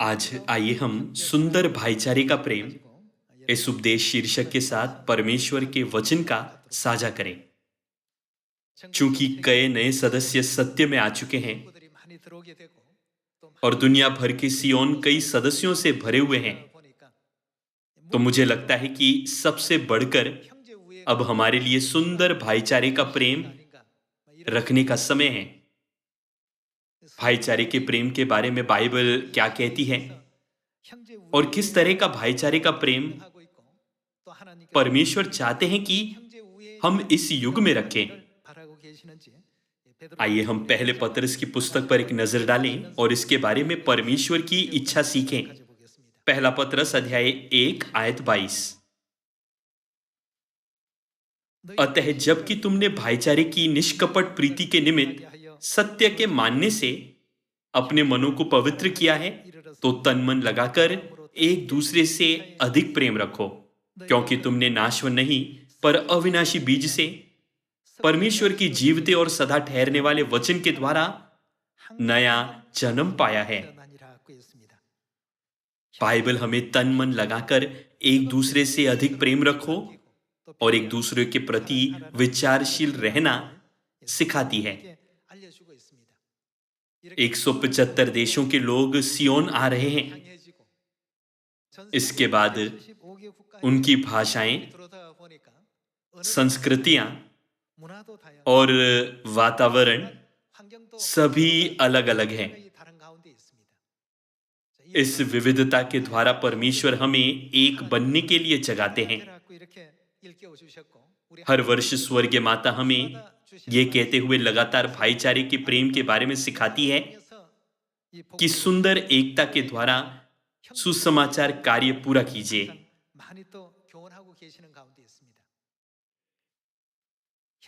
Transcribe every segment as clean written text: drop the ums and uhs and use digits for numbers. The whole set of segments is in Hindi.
आज आइए हम सुंदर भाईचारे का प्रेम इस उपदेश शीर्षक के साथ परमेश्वर के वचन का साझा करें। चूंकि कई नए सदस्य सत्य में आ चुके हैं और दुनिया भर के सियोन कई सदस्यों से भरे हुए हैं, तो मुझे लगता है कि सबसे बढ़कर अब हमारे लिए सुंदर भाईचारे का प्रेम रखने का समय है। भाईचारे के प्रेम के बारे में बाइबल क्या कहती है और किस तरह का भाईचारे का प्रेम परमेश्वर चाहते हैं कि हम इस युग में रखें। आइए हम पहले पतरस की पुस्तक पर एक नजर डालें और इसके बारे में परमेश्वर की इच्छा सीखें। पहला पतरस अध्याय 1 आयत 22। अतः जबकि तुमने भाईचारे की निष्कपट प्रीति के निमित्त सत्य के मानने से अपने मनों को पवित्र किया है, तो तन मन लगाकर एक दूसरे से अधिक प्रेम रखो, क्योंकि तुमने नाशवन नहीं पर अविनाशी बीज से परमेश्वर की जीवते और सदा ठहरने वाले वचन के द्वारा नया जन्म पाया है। बाइबल हमें तन मन लगाकर एक दूसरे से अधिक प्रेम रखो और एक दूसरे के प्रति विचारशील रहना सिखाती है। 175 देशों के लोग सियोन आ रहे हैं। इसके बाद उनकी भाषाएं, संस्कृतियां और वातावरण सभी अलग अलग हैं। इस विविधता के द्वारा परमेश्वर हमें एक बनने के लिए जगाते हैं। हर वर्ष स्वर्गीय माता हमें यह कहते हुए लगातार भाईचारे के प्रेम के बारे में सिखाती है कि सुंदर एकता के द्वारा सुसमाचार कार्य पूरा कीजिए।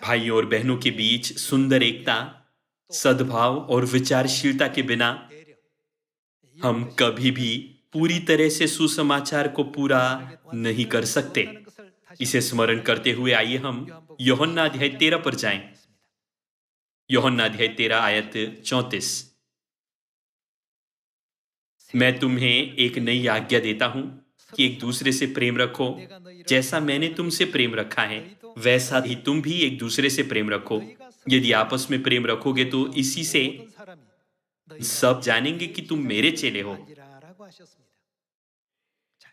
भाइयों और बहनों के बीच सुंदर एकता, सद्भाव और विचारशीलता के बिना हम कभी भी पूरी तरह से सुसमाचार को पूरा नहीं कर सकते। इसे स्मरण करते हुए आइए हम यूहन्ना अध्याय 13 पर जाएं। यूहन्ना अध्याय 13 आयत 34। मैं तुम्हें एक नई आज्ञा देता हूं कि एक दूसरे से प्रेम रखो। जैसा मैंने तुमसे प्रेम रखा है, वैसा ही तुम भी एक दूसरे से प्रेम रखो। यदि आपस में प्रेम रखोगे तो इसी से सब जानेंगे कि तुम मेरे चेले हो।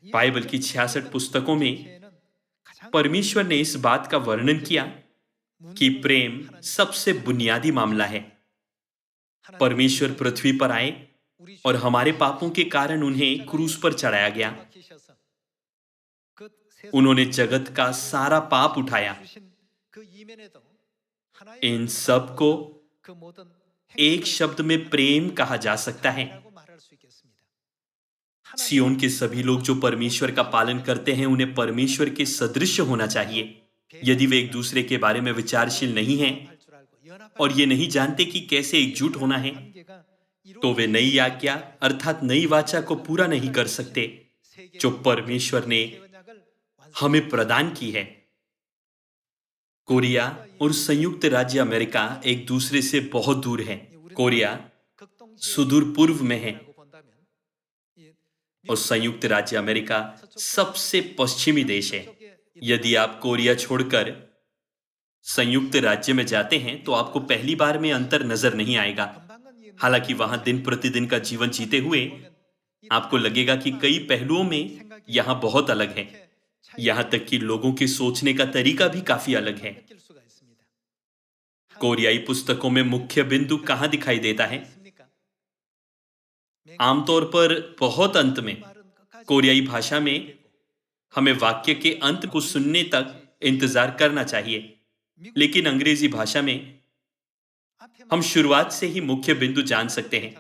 बाइबल की 66 पुस्तकों में परमेश्वर ने इस बात का वर्णन किया कि प्रेम सबसे बुनियादी मामला है। परमेश्वर पृथ्वी पर आए और हमारे पापों के कारण उन्हें क्रूस पर चढ़ाया गया। उन्होंने जगत का सारा पाप उठाया। इन सब को एक शब्द में प्रेम कहा जा सकता है। सियोन के सभी लोग जो परमेश्वर का पालन करते हैं, उन्हें परमेश्वर के सदृश होना चाहिए। यदि वे एक दूसरे के बारे में विचारशील नहीं हैं और ये नहीं जानते कि कैसे एकजुट होना है, तो वे नई आज्ञा अर्थात नई वाचा को पूरा नहीं कर सकते जो परमेश्वर ने हमें प्रदान की है। कोरिया और संयुक्त राज्य अमेरिका एक दूसरे से बहुत दूर हैं। कोरिया सुदूर पूर्व में है और संयुक्त राज्य अमेरिका सबसे पश्चिमी देश है। यदि आप कोरिया छोड़कर संयुक्त राज्य में जाते हैं तो आपको पहली बार में अंतर नजर नहीं आएगा। हालांकि वहां दिन प्रतिदिन का जीवन जीते हुए आपको लगेगा कि कई पहलुओं में यहां बहुत अलग है। यहां तक कि लोगों के सोचने का तरीका भी काफी अलग है। कोरियाई पुस्तकों में मुख्य बिंदु कहां दिखाई देता है? आमतौर पर बहुत अंत में। कोरियाई भाषा में हमें वाक्य के अंत को सुनने तक इंतजार करना चाहिए, लेकिन अंग्रेजी भाषा में हम शुरुआत से ही मुख्य बिंदु जान सकते हैं।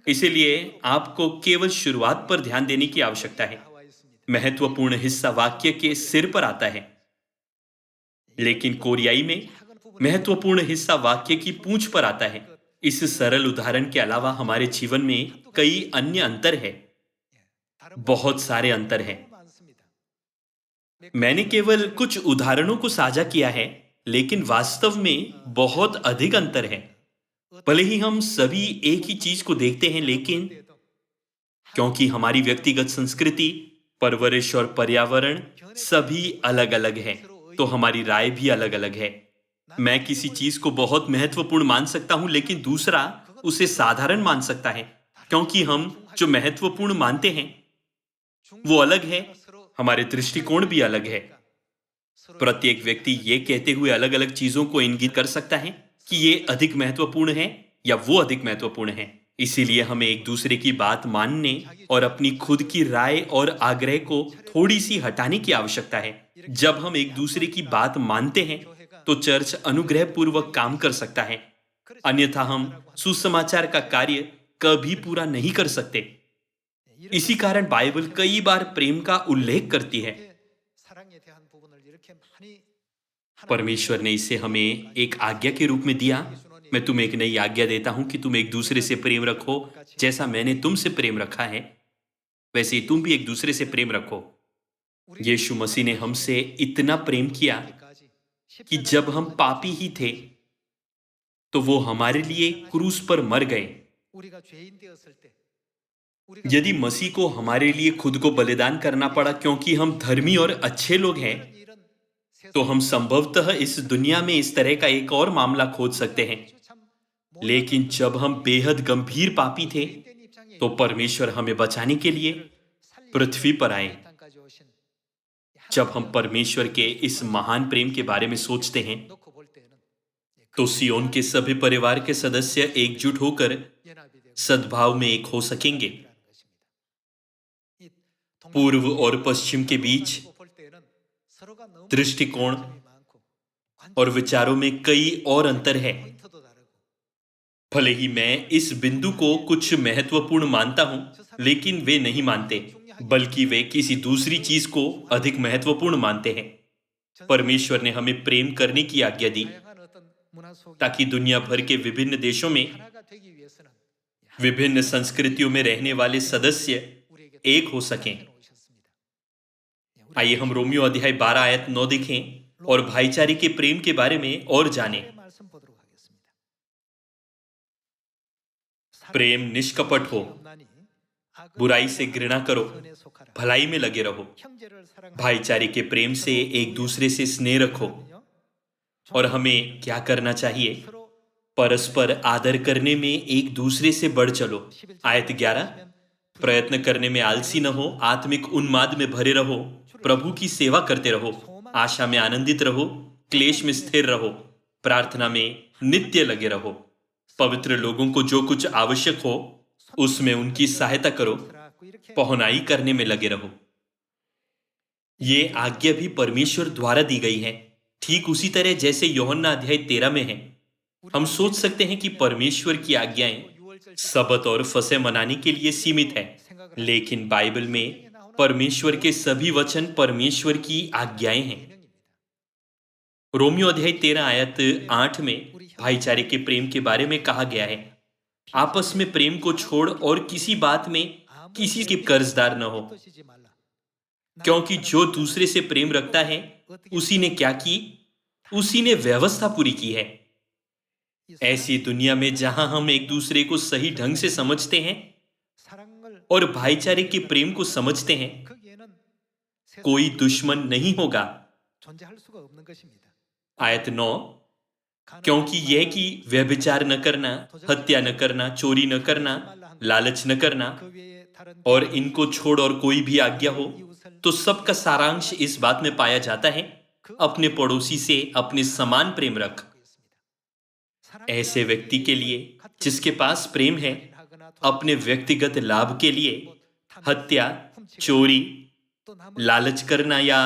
इसीलिए आपको केवल शुरुआत पर ध्यान देने की आवश्यकता है। महत्वपूर्ण हिस्सा वाक्य के सिर पर आता है, लेकिन कोरियाई में महत्वपूर्ण हिस्सा वाक्य की पूंछ पर आता है। इस सरल उदाहरण के अलावा हमारे जीवन में कई अन्य अंतर है, बहुत सारे अंतर हैं। मैंने केवल कुछ उदाहरणों को साझा किया है, लेकिन वास्तव में बहुत अधिक अंतर है। भले ही हम सभी एक ही चीज को देखते हैं, लेकिन क्योंकि हमारी व्यक्तिगत संस्कृति, परवरिश और पर्यावरण सभी अलग अलग है, तो हमारी राय भी अलग अलग है। मैं किसी चीज को बहुत महत्वपूर्ण मान सकता हूं, लेकिन दूसरा उसे साधारण मान सकता है। क्योंकि हम जो महत्वपूर्ण मानते हैं वो अलग है, हमारे दृष्टिकोण भी अलग है। प्रत्येक व्यक्ति ये कहते हुए अलग अलग चीजों को इंगित कर सकता है कि ये अधिक महत्वपूर्ण है या वो अधिक महत्वपूर्ण है। इसीलिए हमें एक दूसरे की बात मानने और अपनी खुद की राय और आग्रह को थोड़ी सी हटाने की आवश्यकता है। जब हम एक दूसरे की बात मानते हैं तो चर्च अनुग्रह पूर्वक काम कर सकता है, अन्यथा हम सुसमाचार का कार्य कभी पूरा नहीं कर सकते। इसी कारण बाइबल कई बार प्रेम का उल्लेख करती है। परमेश्वर ने इसे हमें एक आज्ञा के रूप में दिया। मैं तुम्हें एक नई आज्ञा देता हूं कि तुम एक दूसरे से प्रेम रखो, जैसा मैंने तुमसे प्रेम रखा है वैसे ही तुम भी एक दूसरे से प्रेम रखो। यीशु मसीह ने हमसे इतना प्रेम किया कि जब हम पापी ही थे तो वो हमारे लिए क्रूस पर मर गए। यदि मसीह को हमारे लिए खुद को बलिदान करना पड़ा क्योंकि हम धर्मी और अच्छे लोग हैं, तो हम संभवतः इस दुनिया में इस तरह का एक और मामला खोज सकते हैं। लेकिन जब हम बेहद गंभीर पापी थे तो परमेश्वर हमें बचाने के लिए पृथ्वी पर आए। जब हम परमेश्वर के इस महान प्रेम के बारे में सोचते हैं तो सियोन के सभी परिवार के सदस्य एकजुट होकर सद्भाव में एक हो सकेंगे। पूर्व और पश्चिम के बीच दृष्टिकोण और विचारों में कई और अंतर है। भले ही मैं इस बिंदु को कुछ महत्वपूर्ण मानता हूं, लेकिन वे नहीं मानते, बल्कि वे किसी दूसरी चीज को अधिक महत्वपूर्ण मानते हैं। परमेश्वर ने हमें प्रेम करने की आज्ञा दी ताकि दुनिया भर के विभिन्न देशों में, विभिन्न संस्कृतियों में रहने वाले सदस्य एक हो सकें। आइए हम रोमियो अध्याय 12 आयत 9 देखें और भाईचारे के प्रेम के बारे में और जानें। प्रेम निष्कपट हो, बुराई से घृणा करो, भलाई में लगे रहो, भाईचारे के प्रेम से एक दूसरे से स्नेह रखो। और हमें क्या करना चाहिए? परस्पर आदर करने में एक दूसरे से बढ़ चलो। आयत 11, प्रयत्न करने में आलसी न हो, आत्मिक उन्माद में भरे रहो, प्रभु की सेवा करते रहो, आशा में आनंदित रहो, क्लेश में स्थिर रहो, प्रार्थना में नित्य लगे रहो। पवित्र लोगों को जो कुछ आवश्यक हो उसमें उनकी सहायता करो, पहुनाई करने में लगे रहो। ये आज्ञा भी परमेश्वर द्वारा दी गई है, ठीक उसी तरह जैसे यूहन्ना अध्याय 13 में है। हम सोच सकते हैं कि परमेश्वर की आज्ञाएं सबत और फसह मनाने के लिए सीमित है, लेकिन बाइबल में परमेश्वर के सभी वचन परमेश्वर की आज्ञाएं हैं। रोमियो अध्याय 13 आयत 8 में भाईचारे के प्रेम के बारे में कहा गया है, आपस में प्रेम को छोड़ और किसी बात में किसी के कर्जदार न हो, क्योंकि जो दूसरे से प्रेम रखता है उसी ने क्या की? उसी ने व्यवस्था पूरी की है। ऐसी दुनिया में जहां हम एक दूसरे को सही ढंग से समझते हैं और भाईचारे के प्रेम को समझते हैं, कोई दुश्मन नहीं होगा। आयत 9, क्योंकि यह कि व्यभिचार न करना, हत्या न करना, चोरी न करना, लालच न करना और इनको छोड़ और कोई भी आज्ञा हो, तो सबका सारांश इस बात में पाया जाता है, अपने पड़ोसी से अपने समान प्रेम रख। ऐसे व्यक्ति के लिए जिसके पास प्रेम है, अपने व्यक्तिगत लाभ के लिए हत्या, चोरी, लालच करना या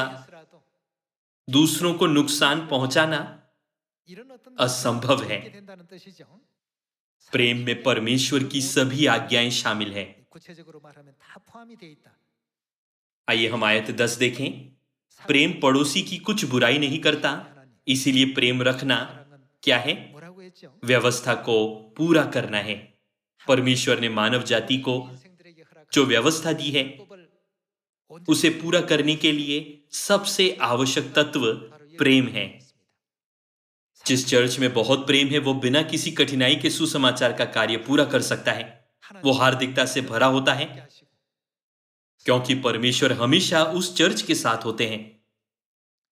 दूसरों को नुकसान पहुंचाना असंभव है। प्रेम में परमेश्वर की सभी आज्ञाएं शामिल है। आइए हम आयत 10 देखें। प्रेम पड़ोसी की कुछ बुराई नहीं करता, इसीलिए प्रेम रखना क्या है? व्यवस्था को पूरा करना है। परमेश्वर ने मानव जाति को जो व्यवस्था दी है उसे पूरा करने के लिए सबसे आवश्यक तत्व प्रेम है। जिस चर्च में बहुत प्रेम है वो बिना किसी कठिनाई के सुसमाचार का कार्य पूरा कर सकता है। वो हार्दिकता से भरा होता है क्योंकि परमेश्वर हमेशा उस चर्च के साथ होते हैं।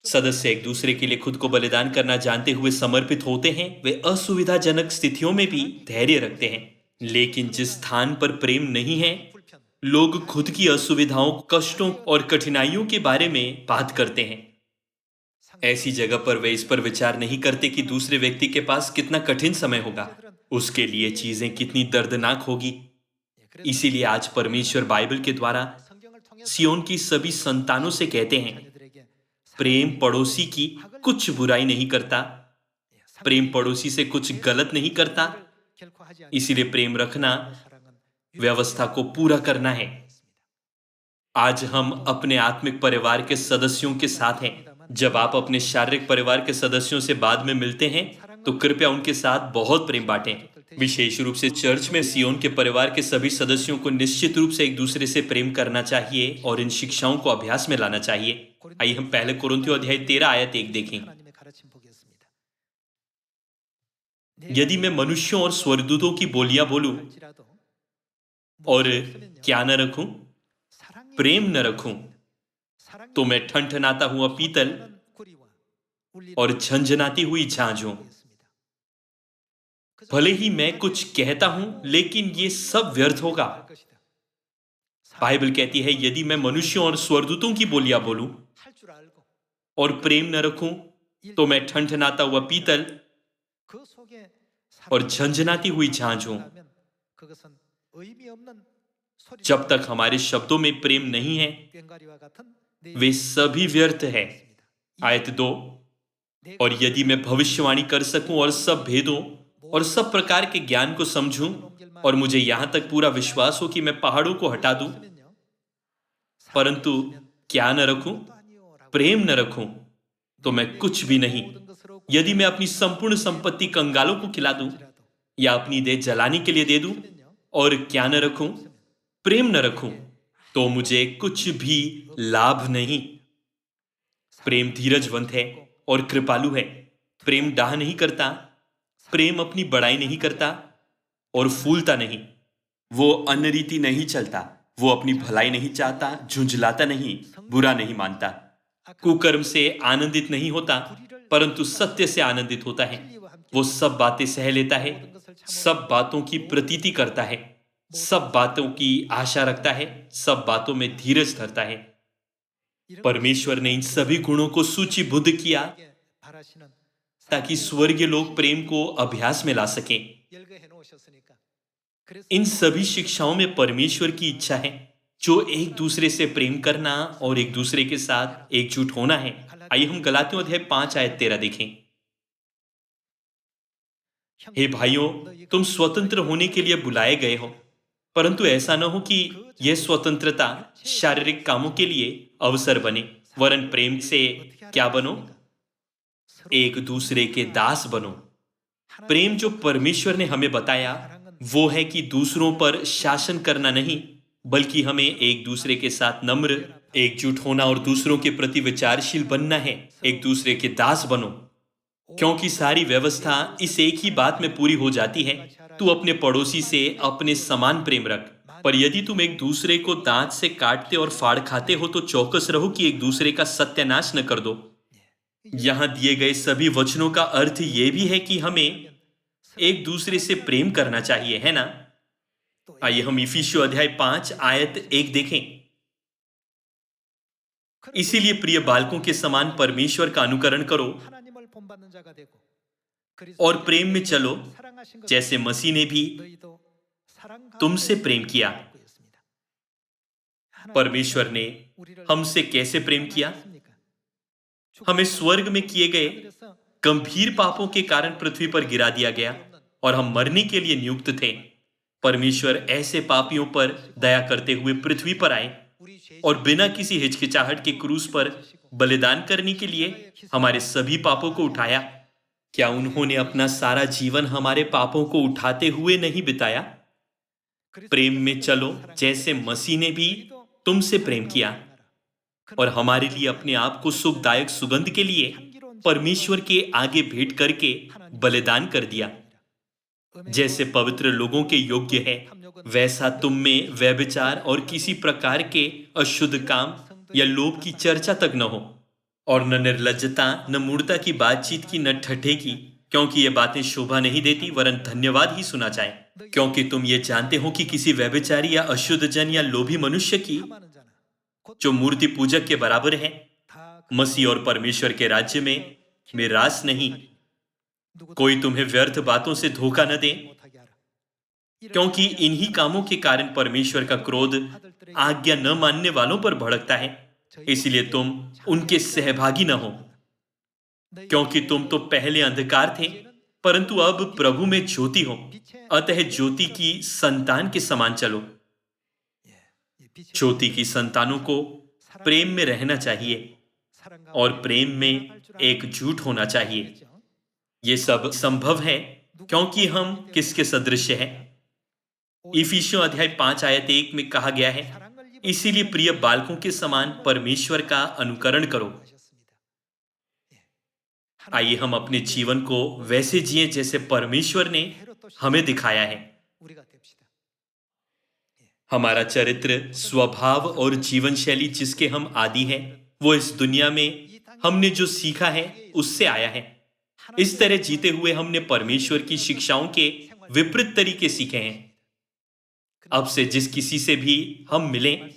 सदस्य एक दूसरे के लिए खुद को बलिदान करना जानते हुए समर्पित होते हैं। वे असुविधाजनक स्थितियों में भी धैर्य रखते हैं। लेकिन जिस स्थान पर प्रेम नहीं है, लोग खुद की असुविधाओं, कष्टों और कठिनाइयों के बारे में बात करते हैं। ऐसी जगह पर वे इस पर विचार नहीं करते कि दूसरे व्यक्ति के पास कितना कठिन समय होगा, उसके लिए चीजें कितनी दर्दनाक होगी। इसीलिए आज परमेश्वर बाइबल के द्वारा सियोन की सभी संतानों से कहते हैं, प्रेम पड़ोसी की कुछ बुराई नहीं करता, प्रेम पड़ोसी से कुछ गलत नहीं करता। इसीलिए प्रेम रखना व्यवस्था को पूरा करना है। आज हम अपने आत्मिक परिवार के सदस्यों के साथ हैं। जब आप अपने शारीरिक परिवार के सदस्यों से बाद में मिलते हैं, तो कृपया उनके साथ बहुत प्रेम बांटें। विशेष रूप से चर्च में सियोन के परिवार के सभी सदस्यों को निश्चित रूप से एक दूसरे से प्रेम करना चाहिए और इन शिक्षाओं को अभ्यास में लाना चाहिए। आइए हम पहले कुरिन्थियों अध्याय 13 आयत 1 देखें। यदि मैं मनुष्यों और स्वर्गदूतों की बोलियां बोलूं और क्या न रखूं, प्रेम न रखूं, तो मैं ठनठनाता हुआ पीतल और झंझनाती हुई झांझ हूं। भले ही मैं कुछ कहता हूं, लेकिन ये सब व्यर्थ होगा। बाइबल कहती है, यदि मैं मनुष्यों और स्वर्गदूतों की बोलियां बोलूं और प्रेम न रखूं, तो मैं ठनठनाता हुआ पीतल और झंझनाती हुई झांझ हूं। जब तक हमारे शब्दों में प्रेम नहीं है, वे सभी व्यर्थ है। आयत 2, और यदि मैं भविष्यवाणी कर सकूं और सब भेदों और सब प्रकार के ज्ञान को समझूं, और मुझे यहां तक पूरा विश्वास हो कि मैं पहाड़ों को हटा दूं, परंतु क्या न रखूं, प्रेम न रखूं, तो मैं कुछ भी नहीं। यदि मैं अपनी संपूर्ण संपत्ति कंगालों को खिला दूं या अपनी देह जलाने के लिए दे दूं और क्या न रखूं, प्रेम न रखूं, तो मुझे कुछ भी लाभ नहीं। प्रेम धीरजवंत है और कृपालु है। प्रेम डाह नहीं करता, प्रेम अपनी बड़ाई नहीं करता और फूलता नहीं। वो अनरीति नहीं चलता, वो अपनी भलाई नहीं चाहता, झुंझलाता नहीं, बुरा नहीं मानता, कुकर्म से आनंदित नहीं होता, परंतु सत्य से आनंदित होता है। वो सब बातें सह लेता है, सब बातों की प्रतीति करता है, सब बातों की आशा रखता है, सब बातों में धीरज धरता है। परमेश्वर ने इन सभी गुणों को सूचीबद्ध किया ताकि स्वर्गीय लोग प्रेम को अभ्यास में ला सकें। इन सभी शिक्षाओं में परमेश्वर की इच्छा है, जो एक दूसरे से प्रेम करना और एक दूसरे के साथ एकजुट होना है। आइए हम गलातियों अध्याय 5 आयत 13 देखें। हे भाइयों, तुम स्वतंत्र होने के लिए बुलाए गए हो, परंतु ऐसा न हो कि यह स्वतंत्रता शारीरिक कामों के लिए अवसर बने, वरन प्रेम से क्या बनो, एक दूसरे के दास बनो। प्रेम जो परमेश्वर ने हमें बताया वो है कि दूसरों पर शासन करना नहीं, बल्कि हमें एक दूसरे के साथ नम्र, एकजुट होना और दूसरों के प्रति विचारशील बनना है। एक दूसरे के दास बनो, क्योंकि सारी व्यवस्था इस एक ही बात में पूरी हो जाती है, तू अपने पड़ोसी से अपने समान प्रेम रख। पर यदि तुम एक दूसरे को दांत से काटते और फाड़ खाते हो, तो चौकस रहो कि एक दूसरे का सत्यानाश न कर दो। यहां दिए गए सभी वचनों का अर्थ यह भी है कि हमें एक दूसरे से प्रेम करना चाहिए, है ना? आइए हम इफिसियों अध्याय 5 आयत 1 देखें। इसीलिए प्रिय बालकों के समान परमेश्वर का अनुकरण करो और प्रेम में चलो, जैसे मसीह ने भी तुमसे प्रेम किया। परमेश्वर ने हमसे कैसे प्रेम किया? हमें स्वर्ग में किए गए गंभीर पापों के कारण पृथ्वी पर गिरा दिया गया और हम मरने के लिए नियुक्त थे। परमेश्वर ऐसे पापियों पर दया करते हुए पृथ्वी पर आए और बिना किसी हिचकिचाहट के क्रूस पर बलिदान करने के लिए हमारे सभी पापों को उठाया। क्या उन्होंने अपना सारा जीवन हमारे पापों को उठाते हुए नहीं बिताया? प्रेम में चलो, जैसे मसीह ने भी तुमसे प्रेम किया और हमारे लिए अपने आप को सुखदायक सुगंध के लिए परमेश्वर के आगे भेंट करके बलिदान कर दिया। जैसे पवित्र लोगों के योग्य है, वैसा तुम में व्यभिचार और किसी प्रकार के अशुद्ध काम या लोभ की चर्चा तक न हो, और न निर्लज्जता, न मूर्ता की बातचीत की, न ठट्ठे की, क्योंकि ये बातें शोभा नहीं देती, वरन धन्यवाद ही सुना जाए। क्योंकि तुम ये जानते हो कि किसी व्यभिचारी या अशुद्ध जन या लोभी मनुष्य की, जो मूर्ति पूजक के बराबर है, मसीह और परमेश्वर के राज्य में मिरास नहीं। कोई तुम्हें व्यर्थ बातों से धोखा न दे, क्योंकि इन्हीं कामों के कारण परमेश्वर का क्रोध आज्ञा न मानने वालों पर भड़कता है। इसलिए तुम उनके सहभागी न हो, क्योंकि तुम तो पहले अंधकार थे, परंतु अब प्रभु में ज्योति हो। अतः ज्योति की संतान के समान चलो। ज्योति की संतानों को प्रेम में रहना चाहिए और प्रेम में एकजुट होना चाहिए। ये सब संभव है क्योंकि हम किसके सदृश हैं? इफिसियों अध्याय 5 आयत 1 में कहा गया है, इसीलिए प्रिय बालकों के समान परमेश्वर का अनुकरण करो। आइए हम अपने जीवन को वैसे जिए जैसे परमेश्वर ने हमें दिखाया है। हमारा चरित्र, स्वभाव और जीवन शैली जिसके हम आदी हैं, वो इस दुनिया में हमने जो सीखा है उससे आया है। इस तरह जीते हुए हमने परमेश्वर की शिक्षाओं के विपरीत तरीके सीखे हैं। अब से जिस किसी से भी हम मिलें,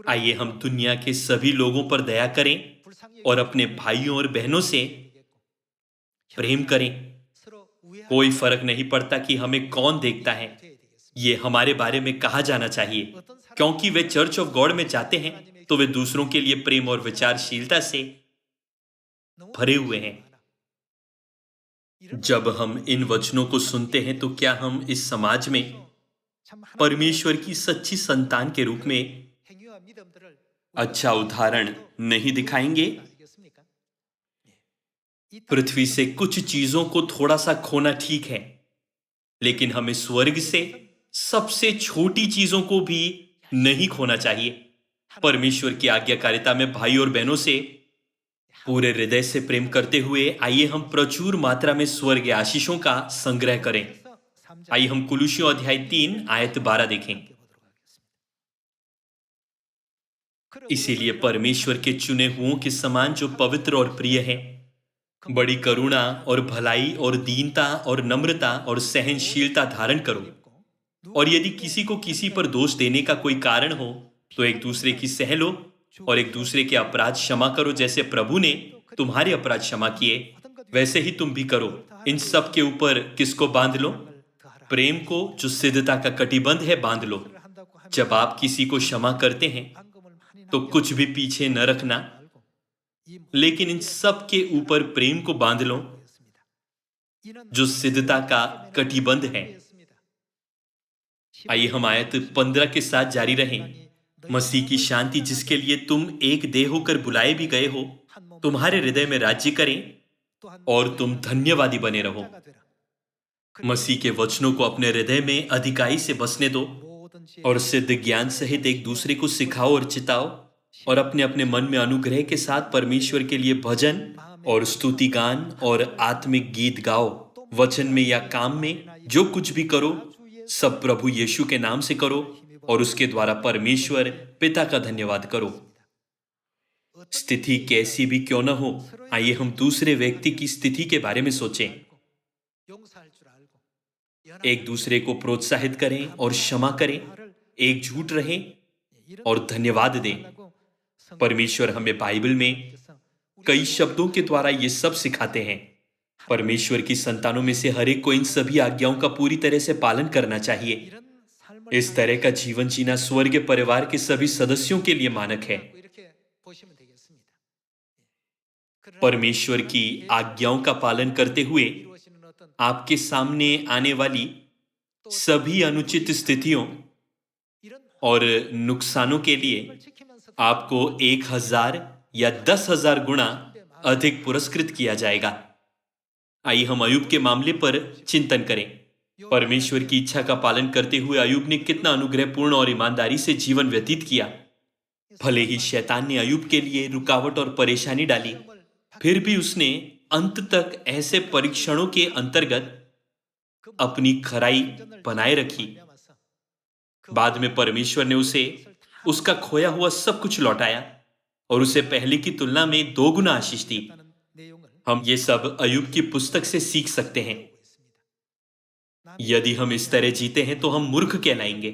आइए हम दुनिया के सभी लोगों पर दया करें और अपने भाइयों और बहनों से प्रेम करें। कोई फर्क नहीं पड़ता कि हमें कौन देखता है, ये हमारे बारे में कहा जाना चाहिए। क्योंकि वे चर्च ऑफ गॉड में जाते हैं तो वे दूसरों के लिए प्रेम और विचारशीलता से भरे हुए हैं। जब हम इन वचनों को सुनते हैं तो क्या हम इस समाज में परमेश्वर की सच्ची संतान के रूप में अच्छा उदाहरण नहीं दिखाएंगे? पृथ्वी से कुछ चीजों को थोड़ा सा खोना ठीक है, लेकिन हमें स्वर्ग से सबसे छोटी चीजों को भी नहीं खोना चाहिए। परमेश्वर की आज्ञाकारिता में भाई और बहनों से पूरे हृदय से प्रेम करते हुए आइए हम प्रचुर मात्रा में स्वर्ग आशीषों का संग्रह करें। आइए हम कुलुसियों अध्याय 3 आयत 12 देखें। इसीलिए परमेश्वर के चुने हुओं के समान जो पवित्र और प्रिय है, बड़ी करुणा और भलाई और दीनता और नम्रता और सहनशीलता धारण करो। और यदि किसी को किसी पर दोष देने का कोई कारण हो तो एक दूसरे की सह लो और एक दूसरे के अपराध क्षमा करो। जैसे प्रभु ने तुम्हारे अपराध क्षमा किए, वैसे ही तुम भी करो। इन सब के ऊपर किसको बांध लो? प्रेम को, जो सिद्धता का कटिबंध है, बांध लो। जब आप किसी को क्षमा करते हैं तो कुछ भी पीछे न रखना, लेकिन इन सब के ऊपर प्रेम को बांध लो, जो सिद्धता का कटिबंध है। आइए हम आयत 15 के साथ जारी रहें। मसीह की शांति, जिसके लिए तुम एक देह होकर बुलाए भी गए हो, तुम्हारे हृदय में राज्य करें और तुम धन्यवादी बने रहो। मसीह के वचनों को अपने हृदय में अधिकाई से बसने दो और सिद्ध ज्ञान सहित एक दूसरे को सिखाओ और चिताओ, और अपने अपने मन में अनुग्रह के साथ परमेश्वर के लिए भजन और स्तुति गान और आत्मिक गीत गाओ। वचन में या काम में जो कुछ भी करो, सब प्रभु यीशु के नाम से करो और उसके द्वारा परमेश्वर पिता का धन्यवाद करो। स्थिति कैसी भी क्यों न हो, आइए हम दूसरे व्यक्ति की स्थिति के बारे में सोचें। एक दूसरे को प्रोत्साहित करें और क्षमा करें, एकजुट रहें और धन्यवाद दें। परमेश्वर हमें बाइबल में कई शब्दों के द्वारा ये सब सिखाते हैं। परमेश्वर की संतानों में से हर एक को इन सभी आज्ञाओं का पूरी तरह से पालन करना चाहिए। इस तरह का जीवन जीना स्वर्गीय परिवार के सभी सदस्यों के लिए मानक है। परमेश्वर की आज्ञाओं का पालन करते हुए आपके सामने आने वाली सभी अनुचित स्थितियों और नुकसानों के लिए आपको 1000 या 10,000 गुना अधिक पुरस्कृत किया जाएगा। आइए हम अय्यूब के मामले पर चिंतन करें। परमेश्वर की इच्छा का पालन करते हुए अय्यूब ने कितना अनुग्रहपूर्ण और ईमानदारी से जीवन व्यतीत किया। भले ही शैतान ने अय्यूब के लिए रुकावट और परेशानी डाली, फिर भी उसने अंत तक ऐसे परीक्षणों के अंतर्गत अपनी खराई बनाए रखी। बाद में परमेश्वर ने उसे उसका खोया हुआ सब कुछ लौटाया और उसे पहले की तुलना में 2 गुना आशीष दी। हम ये सब अय्यूब की पुस्तक से सीख सकते हैं। यदि हम इस तरह जीते हैं तो हम मूर्ख कहलाएंगे।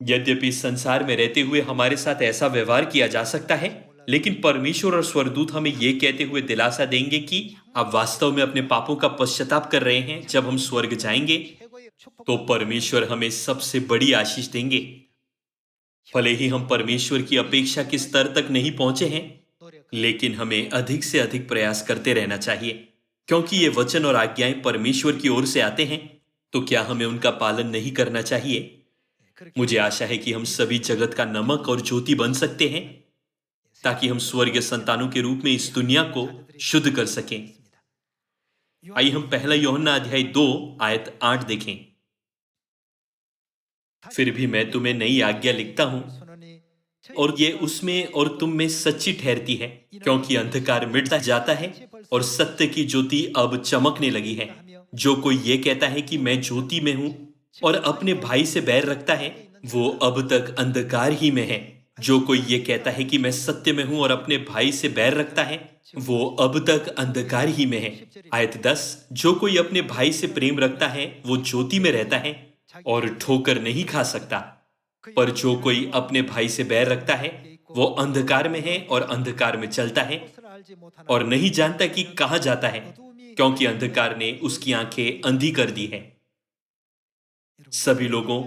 यद्यपि संसार में रहते हुए हमारे साथ ऐसा व्यवहार किया जा सकता है, लेकिन परमेश्वर और स्वर्गदूत हमें यह कहते हुए दिलासा देंगे कि आप वास्तव में अपने पापों का पश्चाताप कर रहे हैं। जब हम स्वर्ग जाएंगे तो परमेश्वर हमें सबसे बड़ी आशीष देंगे। भले ही हम परमेश्वर की अपेक्षा के स्तर तक नहीं पहुंचे हैं, लेकिन हमें अधिक से अधिक प्रयास करते रहना चाहिए, क्योंकि ये वचन और आज्ञाएं परमेश्वर की ओर से आते हैं। तो क्या हमें उनका पालन नहीं करना चाहिए? मुझे आशा है कि हम सभी जगत का नमक और ज्योति बन सकते हैं, ताकि हम स्वर्गीय संतानों के रूप में इस दुनिया को शुद्ध कर सकें। आइए हम पहला यूहन्ना अध्याय 2 आयत 8 देखें। फिर भी मैं तुम्हें नई आज्ञा लिखता हूं और ये उसमें और तुम में सच्ची ठहरती है, क्योंकि अंधकार मिटता जाता है और सत्य की ज्योति अब चमकने लगी है। जो कोई ये कहता है कि मैं ज्योति में हूं और अपने भाई से बैर रखता है, वो अब तक अंधकार ही में है। जो कोई ये कहता है कि मैं सत्य में हूं और अपने भाई से बैर रखता है, वो अब तक अंधकार ही में है। आयत 10, जो कोई अपने भाई से प्रेम रखता है वो ज्योति में रहता है और ठोकर नहीं खा सकता, पर जो कोई अपने भाई से बैर रखता है वो अंधकार में है और अंधकार में चलता है और नहीं जानता कि कहां जाता है, क्योंकि अंधकार ने उसकी आंखें अंधी कर दी है। सभी लोगों,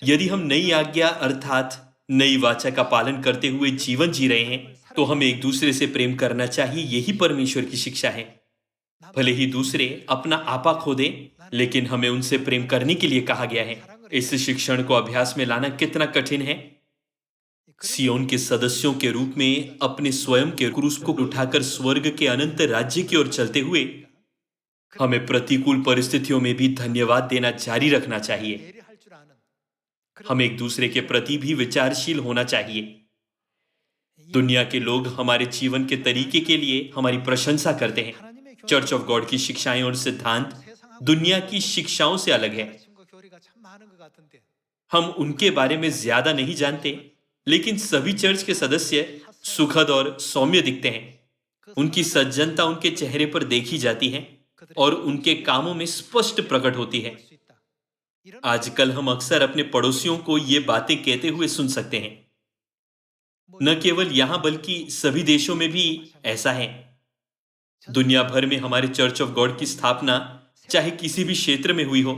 यदि हम नई आज्ञा अर्थात नई वाचा का पालन करते हुए जीवन जी रहे हैं, तो हमें एक दूसरे से प्रेम करना चाहिए। यही परमेश्वर की शिक्षा है। भले ही दूसरे अपना आपा खो दें, लेकिन हमें उनसे प्रेम करने के लिए कहा गया है। इस शिक्षण को अभ्यास में लाना कितना कठिन है। सियोन के सदस्यों के रूप में अपने स्वयं के क्रूस को उठाकर स्वर्ग के अनंत राज्य की ओर चलते हुए हमें प्रतिकूल परिस्थितियों में भी धन्यवाद देना जारी रखना चाहिए। हमें एक दूसरे के प्रति भी विचारशील होना चाहिए। दुनिया के लोग हमारे जीवन के तरीके के लिए हमारी प्रशंसा करते हैं। चर्च ऑफ गॉड की शिक्षाएं और सिद्धांत दुनिया की शिक्षाओं से अलग है। हम उनके बारे में ज्यादा नहीं जानते, लेकिन सभी चर्च के सदस्य सुखद और सौम्य दिखते हैं। उनकी सज्जनता उनके चेहरे पर देखी जाती है और उनके कामों में स्पष्ट प्रकट होती है। आजकल हम अक्सर अपने पड़ोसियों को ये बातें कहते हुए सुन सकते हैं। न केवल यहां बल्कि सभी देशों में भी ऐसा है। दुनिया भर में हमारे चर्च ऑफ गॉड की स्थापना चाहे किसी भी क्षेत्र में हुई हो,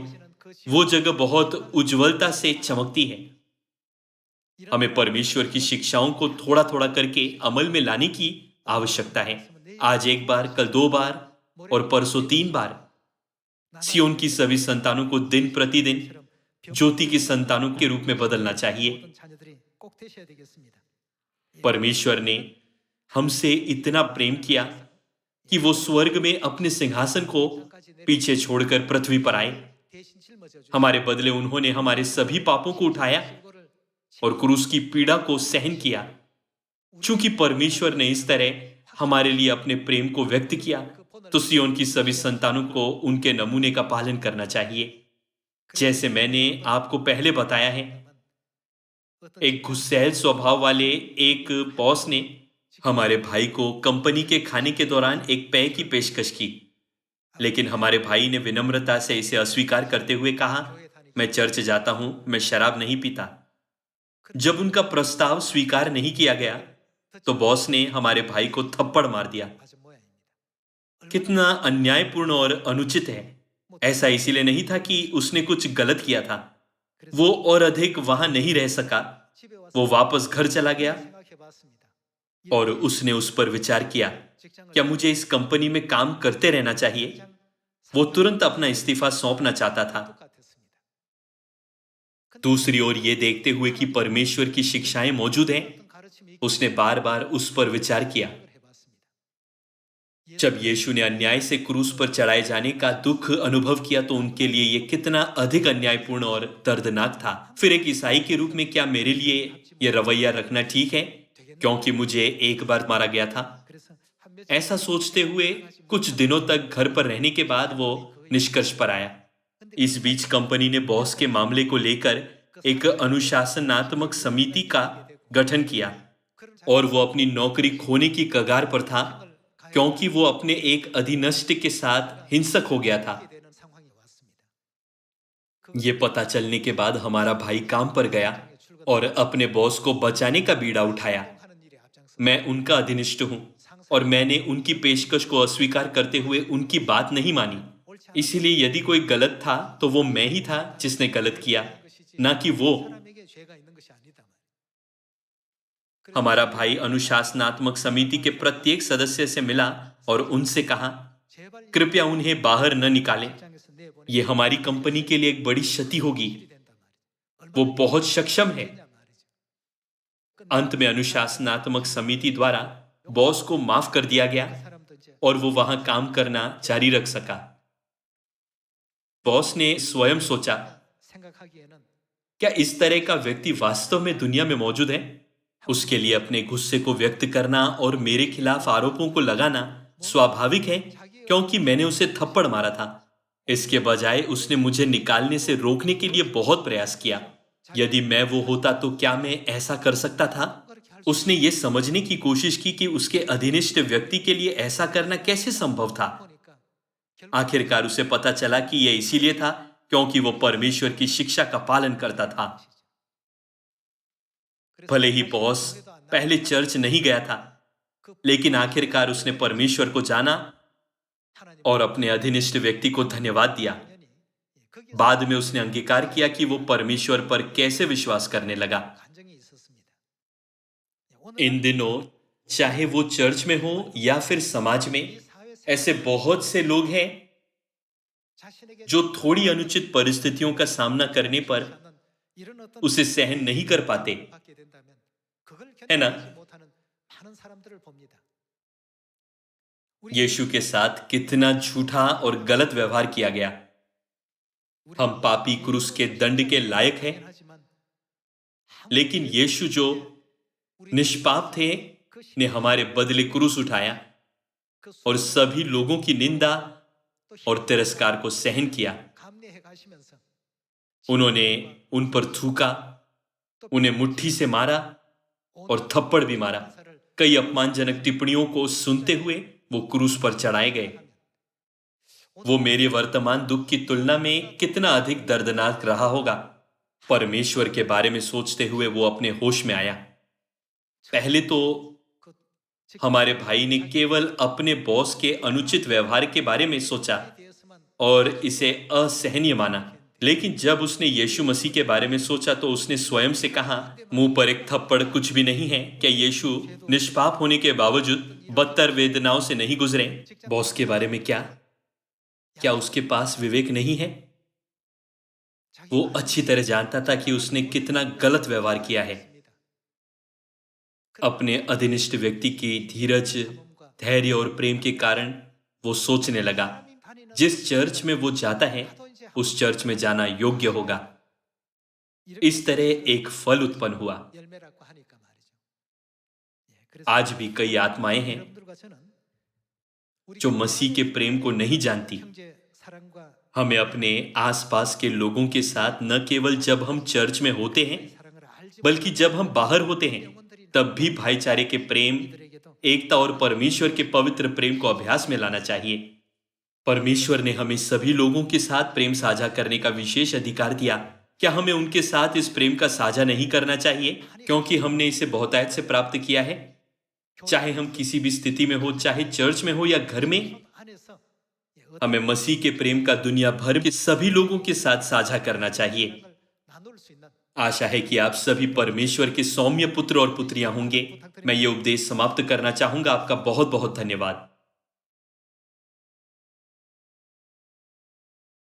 वो जगह बहुत उज्जवलता से चमकती है। हमें परमेश्वर की शिक्षाओं को थोड़ा थोड़ा करके अमल में लाने की आवश्यकता है। आज एक बार, कल 2 बार और परसों 3 बार। सियोन की सभी संतानों को दिन प्रतिदिन ज्योति की संतानों के रूप में बदलना चाहिए। परमेश्वर ने हमसे इतना प्रेम किया कि वो स्वर्ग में अपने सिंहासन को पीछे छोड़कर पृथ्वी पर आए। हमारे बदले उन्होंने हमारे सभी पापों को उठाया और क्रूस की पीड़ा को सहन किया। चूंकि परमेश्वर ने इस तरह हमारे लिए अपने प्रेम को व्यक्त किया, तो सियोन की सभी संतानों को उनके नमूने का पालन करना चाहिए। जैसे मैंने आपको पहले बताया है, एक गुस्सैल स्वभाव वाले एक बॉस ने हमारे भाई को कंपनी के खाने के दौरान एक पेय की पेशकश की, लेकिन हमारे भाई ने विनम्रता से इसे अस्वीकार करते हुए कहा, मैं चर्च जाता हूं, मैं शराब नहीं पीता। जब उनका प्रस्ताव स्वीकार नहीं किया गया, तो बॉस ने हमारे भाई को थप्पड़ मार दिया। कितना अन्यायपूर्ण और अनुचित है। ऐसा इसीलिए नहीं था कि उसने कुछ गलत किया था। वो और अधिक वहां नहीं रह सका। वो वापस घर चला गया और उसने उस पर विचार किया, क्या मुझे इस कंपनी में काम करते रहना चाहिए? वो तुरंत अपना इस्तीफा सौंपना चाहता था। दूसरी ओर ये देखते हुए कि परमेश्वर की शिक्षाएं मौजूद हैं, उसने बार बार उस पर विचार किया। जब यीशु ने अन्याय से क्रूस पर चढ़ाए जाने का दुख अनुभव किया, तो उनके लिए यह कितना अधिक अन्यायपूर्ण और दर्दनाक था। फिर एक ईसाई के रूप में क्या मेरे लिए यह रवैया रखना ठीक है, क्योंकि मुझे एक बार मारा गया था? ऐसा सोचते हुए कुछ दिनों तक घर पर रहने के बाद वो निष्कर्ष पर आया, इस बीच कंपनी ने बॉस के मामले को लेकर एक अनुशासनात्मक समिति का गठन किया और वो अपनी नौकरी खोने की कगार पर था क्योंकि वो अपने एक अधीनस्थ के साथ हिंसक हो गया था। ये पता चलने के बाद हमारा भाई काम पर गया और अपने बॉस को बचाने का बीड़ा उठाया। मैं उनका अधीनस्थ हूं और मैंने उनकी पेशकश को अस्वीकार करते हुए उनकी बात नहीं मानी। इसीलिए यदि कोई गलत था तो वो मैं ही था जिसने गलत किया, ना कि वो। हमारा भाई अनुशासनात्मक समिति के प्रत्येक सदस्य से मिला और उनसे कहा, कृपया उन्हें बाहर न निकालें। ये हमारी कंपनी के लिए एक बड़ी क्षति होगी। वो बहुत सक्षम है। अंत में अनुशासनात्मक समिति द्वारा बॉस को माफ कर दिया गया और वो वहां काम करना जारी रख सका। बॉस ने स्वयं सोचा, क्या इस तरह का व्यक्ति वास्तव में दुनिया में मौजूद है? उसके लिए अपने गुस्से को व्यक्त करना और मेरे खिलाफ आरोपों को लगाना स्वाभाविक है क्योंकि मैंने उसे थप्पड़ मारा था। इसके बजाय उसने मुझे निकालने से रोकने के लिए बहुत प्रयास किया। यदि मैं वो होता तो क्या मैं ऐसा कर सकता था? उसने ये समझने की कोशिश की कि उसके अधीनस्थ व्यक्ति के लिए ऐसा करना कैसे संभव था। आखिरकार उसे पता चला कि यह इसीलिए था क्योंकि वो परमेश्वर की शिक्षा का पालन करता था। भले ही बॉस पहले चर्च नहीं गया था, लेकिन आखिरकार उसने परमेश्वर को जाना और अपने अधीनस्थ व्यक्ति को धन्यवाद दिया। बाद में उसने अंगीकार किया कि वो परमेश्वर पर कैसे विश्वास करने लगा। इन दिनों चाहे वो चर्च में हो या फिर समाज में, ऐसे बहुत से लोग हैं जो थोड़ी अनुचित परिस्थितियों का सामना करने पर उसे सहन नहीं कर पाते, है ना? यीशु के साथ कितना झूठा और गलत व्यवहार किया गया। हम पापी क्रूस के दंड के लायक हैं, लेकिन यीशु जो निष्पाप थे ने हमारे बदले क्रूस उठाया और सभी लोगों की निंदा और तिरस्कार को सहन किया। उन्होंने उन पर थूका, उन्हें मुट्ठी से मारा और थप्पड़ भी मारा। कई अपमानजनक टिप्पणियों को सुनते हुए वो क्रूस पर चढ़ाए गए। वो मेरे वर्तमान दुख की तुलना में कितना अधिक दर्दनाक रहा होगा। परमेश्वर के बारे में सोचते हुए वो अपने होश में आया। पहले तो हमारे भाई ने केवल अपने बॉस के अनुचित व्यवहार के बारे में सोचा और इसे असहनीय माना, लेकिन जब उसने यीशु मसीह के बारे में सोचा तो उसने स्वयं से कहा, मुंह पर एक थप्पड़ कुछ भी नहीं है। क्या यीशु निष्पाप होने के बावजूद बदतर वेदनाओं से नहीं गुजरे? बॉस के बारे में क्या उसके पास विवेक नहीं है? वो अच्छी तरह जानता था कि उसने कितना गलत व्यवहार किया है। अपने अधीनस्थ व्यक्ति की धीरज, धैर्य और प्रेम के कारण वो सोचने लगा, जिस चर्च में वो जाता है उस चर्च में जाना योग्य होगा। इस तरह एक फल उत्पन्न हुआ। आज भी कई आत्माएं हैं जो मसीह के प्रेम को नहीं जानती। हमें अपने आसपास के लोगों के साथ न केवल जब हम चर्च में होते हैं, बल्कि जब हम बाहर होते हैं, तब भी भाईचारे के प्रेम, एकता और परमेश्वर के पवित्र प्रेम को अभ्यास में लाना चाहिए। परमेश्वर ने हमें सभी लोगों के साथ प्रेम साझा करने का विशेष अधिकार दिया। क्या हमें उनके साथ इस प्रेम का साझा नहीं करना चाहिए क्योंकि हमने इसे बहुतायत से प्राप्त किया है? चाहे हम किसी भी स्थिति में हो, चाहे चर्च में हो या घर में, हमें मसीह के प्रेम का दुनिया भर के सभी लोगों के साथ साझा करना चाहिए। आशा है कि आप सभी परमेश्वर के सौम्य पुत्र और पुत्रियां होंगे। मैं ये उपदेश समाप्त करना चाहूंगा। आपका बहुत बहुत धन्यवाद।